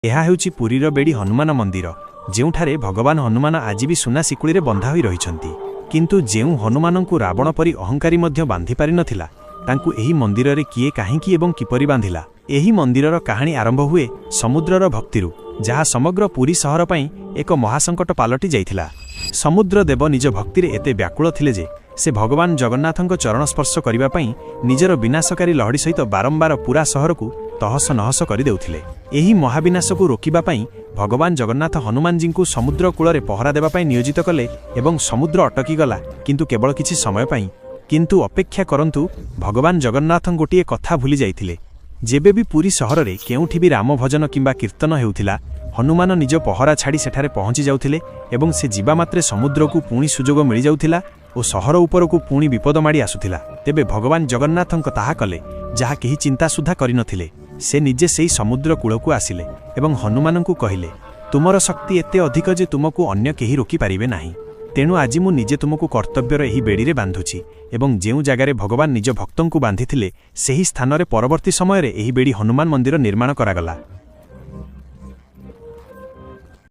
ଏହା ହେଉଛି ପୁରୀର ବେଡ଼ି ହନୁମାନ ମନ୍ଦିର, ଯେଉଁଠାରେ ଭଗବାନ ହନୁମାନ ଆଜି ବି ସୁନା ଶିକୁଳିରେ ବନ୍ଧା ହୋଇ ରହିଛନ୍ତି। କିନ୍ତୁ ଯେଉଁ ହନୁମାନଙ୍କୁ ରାବଣ ପରି ଅହଙ୍କାରୀ ମଧ୍ୟ ବାନ୍ଧି ପାରିନଥିଲା, ତାଙ୍କୁ ଏହି ମନ୍ଦିରରେ କିଏ କାହିଁକି ଏବଂ କିପରି ବାନ୍ଧିଲା? ଏହି ମନ୍ଦିରର କାହାଣୀ ଆରମ୍ଭ ହୁଏ ସମୁଦ୍ରର ଭକ୍ତିରୁ, ଯାହା ସମଗ୍ର ପୁରୀ ସହର ପାଇଁ ଏକ ମହାସଙ୍କଟ ପାଲଟି ଯାଇଥିଲା। ସମୁଦ୍ର ଦେବ ନିଜ ଭକ୍ତିରେ ଏତେ ବ୍ୟାକୁଳ ଥିଲେ ଯେ ସେ ଭଗବାନ ଜଗନ୍ନାଥଙ୍କ ଚରଣ ସ୍ପର୍ଶ କରିବା ପାଇଁ ନିଜର ବିନାଶକାରୀ ଲହଡ଼ି ସହିତ ବାରମ୍ବାର ପୁରା ସହରକୁ ତହସ ନହସ କରିଦେଉଥିଲେ। ଏହି ମହାବିନାଶକୁ ରୋକିବା ପାଇଁ ଭଗବାନ ଜଗନ୍ନାଥ ହନୁମାନଜୀଙ୍କୁ ସମୁଦ୍ର କୂଳରେ ପହରା ଦେବା ପାଇଁ ନିୟୋଜିତ କଲେ ଏବଂ ସମୁଦ୍ର ଅଟକିଗଲା, କିନ୍ତୁ କେବଳ କିଛି ସମୟ ପାଇଁ। କିନ୍ତୁ ଅପେକ୍ଷା କରନ୍ତୁ, ଭଗବାନ ଜଗନ୍ନାଥ ଗୋଟିଏ କଥା ଭୁଲି ଯାଇଥିଲେ। ଯେବେ ବି ପୁରୀ ସହରରେ କେଉଁଠି ବି ରାମ ଭଜନ କିମ୍ବା କୀର୍ତ୍ତନ ହେଉଥିଲା, ହନୁମାନ ନିଜ ପହରା ଛାଡ଼ି ସେଠାରେ ପହଞ୍ଚି ଯାଉଥିଲେ ଏବଂ ସେ ଯିବା ମାତ୍ରେ ସମୁଦ୍ରକୁ ପୁଣି ସୁଯୋଗ ମିଳିଯାଉଥିଲା ଓ ସହର ଉପରକୁ ପୁଣି ବିପଦ ମାଡ଼ି ଆସୁଥିଲା। ତେବେ ଭଗବାନ ଜଗନ୍ନାଥଙ୍କ ତାହା କଲେ, ଯାହା କେହି ଚିନ୍ତା ସୁଦ୍ଧା କରିନଥିଲେ। ସେ ନିଜେ ସେହି ସମୁଦ୍ର କୂଳକୁ ଆସିଲେ ଏବଂ ହନୁମାନଙ୍କୁ କହିଲେ, ତୁମର ଶକ୍ତି ଏତେ ଅଧିକ ଯେ ତୁମକୁ ଅନ୍ୟ କେହି ରୋକିପାରିବେ ନାହିଁ। ତେଣୁ ଆଜି ମୁଁ ନିଜେ ତୁମକୁ କର୍ତ୍ତବ୍ୟର ଏହି ବେଡ଼ିରେ ବାନ୍ଧୁଛି। ଏବଂ ଯେଉଁ ଜାଗାରେ ଭଗବାନ ନିଜ ଭକ୍ତଙ୍କୁ ବାନ୍ଧିଥିଲେ, ସେହି ସ୍ଥାନରେ ପରବର୍ତ୍ତୀ ସମୟରେ ଏହି ବେଡ଼ି ହନୁମାନ ମନ୍ଦିର ନିର୍ମାଣ କରାଗଲା।